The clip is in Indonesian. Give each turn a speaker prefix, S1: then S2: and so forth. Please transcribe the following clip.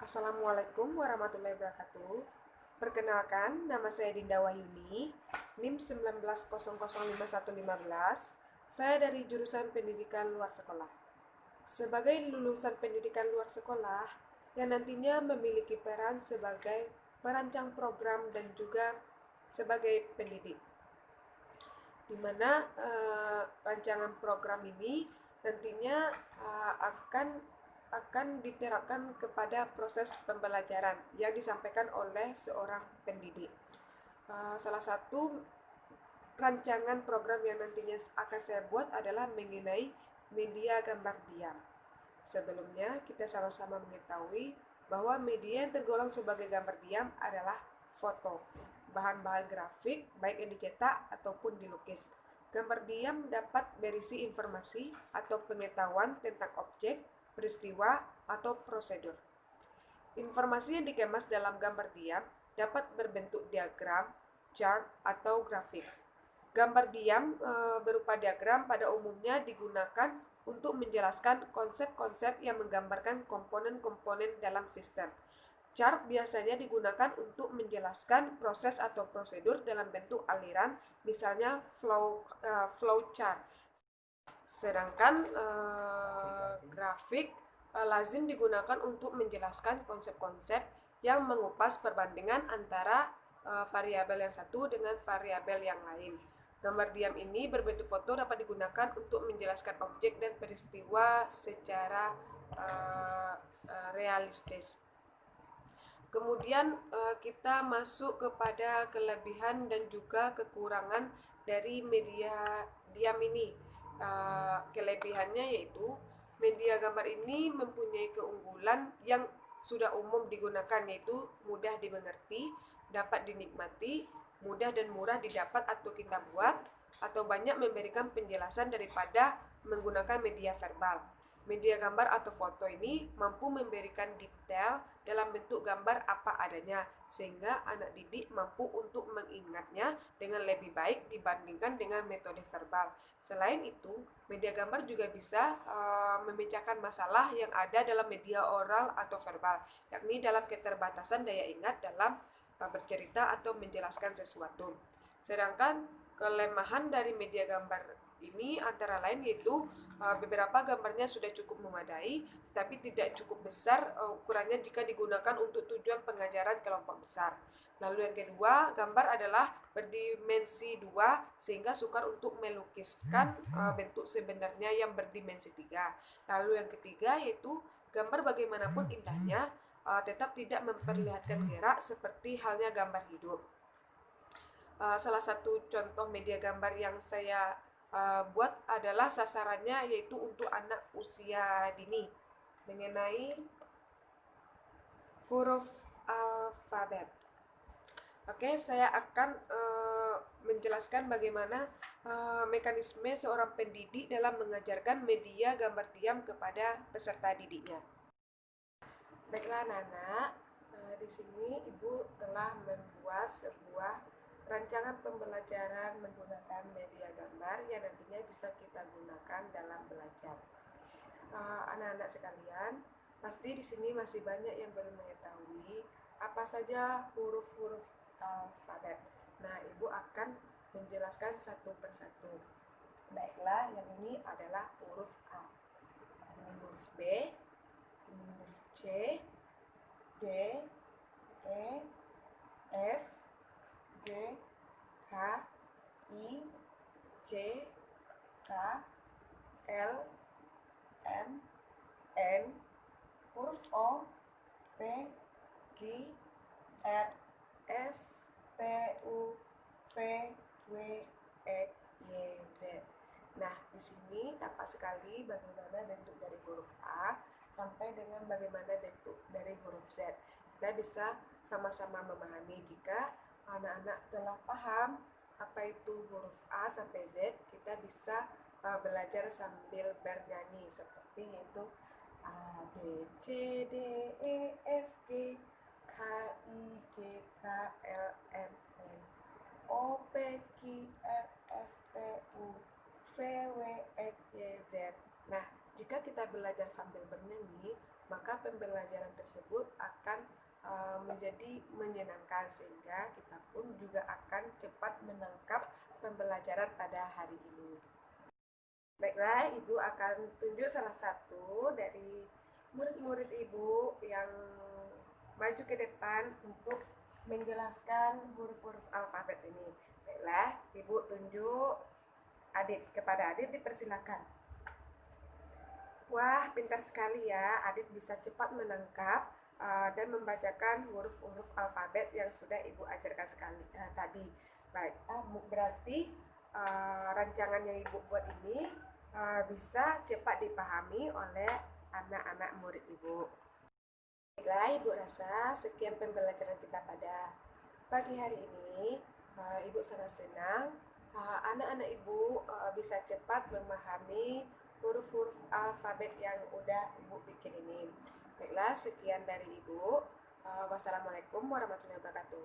S1: Assalamualaikum warahmatullahi wabarakatuh. Perkenalkan, nama saya Dinda Wahyuni, NIM 19005115. Saya dari jurusan Pendidikan Luar Sekolah. Sebagai lulusan pendidikan luar sekolah yang nantinya memiliki peran sebagai perancang program dan juga sebagai pendidik, di mana rancangan program ini nantinya akan diterapkan kepada proses pembelajaran yang disampaikan oleh seorang pendidik. Salah satu rancangan program yang nantinya akan saya buat adalah mengenai media gambar diam. Sebelumnya, kita sama-sama mengetahui bahwa media yang tergolong sebagai gambar diam adalah foto, bahan-bahan grafik, baik yang dicetak ataupun dilukis. Gambar diam dapat berisi informasi atau pengetahuan tentang objek, peristiwa, atau prosedur. Informasi yang dikemas dalam gambar diam dapat berbentuk diagram, chart, atau grafik. Gambar diam berupa diagram pada umumnya digunakan untuk menjelaskan konsep-konsep yang menggambarkan komponen-komponen dalam sistem. Chart biasanya digunakan untuk menjelaskan proses atau prosedur dalam bentuk aliran, misalnya flow chart. Sedangkan grafik lazim digunakan untuk menjelaskan konsep-konsep yang mengupas perbandingan antara variabel yang satu dengan variabel yang lain. Gambar diam ini berbentuk foto dapat digunakan untuk menjelaskan objek dan peristiwa secara realistis. Kemudian kita masuk kepada kelebihan dan juga kekurangan dari media diam ini. Kelebihannya yaitu media gambar ini mempunyai keunggulan yang sudah umum digunakan, yaitu mudah dimengerti, dapat dinikmati, mudah dan murah didapat atau kita buat, atau banyak memberikan penjelasan daripada menggunakan media verbal. Media gambar atau foto ini mampu memberikan detail dalam bentuk gambar apa adanya, sehingga anak didik mampu untuk mengingatnya dengan lebih baik dibandingkan dengan metode verbal. Selain itu, media gambar juga bisa memecahkan masalah yang ada dalam media oral atau verbal, yakni dalam keterbatasan daya ingat dalam bercerita atau menjelaskan sesuatu. Sedangkan kelemahan dari media gambar ini antara lain yaitu beberapa gambarnya sudah cukup memadai, tapi tidak cukup besar ukurannya jika digunakan untuk tujuan pengajaran kelompok besar. Lalu yang kedua, gambar adalah berdimensi 2 sehingga sukar untuk melukiskan bentuk sebenarnya yang berdimensi 3. Lalu yang ketiga yaitu gambar bagaimanapun indahnya tetap tidak memperlihatkan gerak seperti halnya gambar hidup. Salah satu contoh media gambar yang saya buat adalah sasarannya yaitu untuk anak usia dini mengenai huruf alfabet. Oke, saya akan menjelaskan bagaimana mekanisme seorang pendidik dalam mengajarkan media gambar diam kepada peserta didiknya. Baiklah anak-anak, di sini Ibu telah membuat sebuah rancangan pembelajaran menggunakan media gambar yang nantinya bisa kita gunakan dalam belajar. Anak-anak sekalian, pasti di sini masih banyak yang belum mengetahui apa saja huruf-huruf alfabet. Nah, Ibu akan menjelaskan satu persatu. Baiklah, yang ini adalah huruf A. Ini huruf B, ini huruf C, D, E, F, G, H, I, J, K, L, M, N, huruf O, P, Q, R, S, T, U, V, W, X, Y, Z. Nah, di sini tampak sekali bagaimana bentuk dari huruf A sampai dengan bagaimana bentuk dari huruf Z. Kita bisa sama-sama memahami. Jika anak-anak telah paham apa itu huruf A sampai Z, kita bisa belajar sambil bernyanyi seperti itu A, B, C, D, E, F, G, H, I, J, K, L, M, N, O, P, Q, R, S, T, U, V, W, X, Y, Z. Nah, jika kita belajar sambil bernyanyi, maka pembelajaran tersebut akan menjadi menyenangkan, sehingga kita pun juga akan cepat menangkap pembelajaran pada hari ini. Baiklah, Ibu akan tunjuk salah satu dari murid-murid Ibu yang maju ke depan untuk menjelaskan huruf-huruf alfabet ini. Baiklah, Ibu tunjuk Adit. Kepada Adit dipersilakan. Wah, pintar sekali ya. Adit bisa cepat menangkap dan membacakan huruf-huruf alfabet yang sudah Ibu ajarkan tadi. Baik, berarti rancangan yang Ibu buat ini bisa cepat dipahami oleh anak-anak murid Ibu. Baiklah, Ibu rasa sekian pembelajaran kita pada pagi hari ini. Ibu sangat senang anak-anak Ibu bisa cepat memahami huruf-huruf alfabet yang udah Ibu bikin ini. Baiklah, sekian dari Ibu. Wassalamualaikum warahmatullahi wabarakatuh.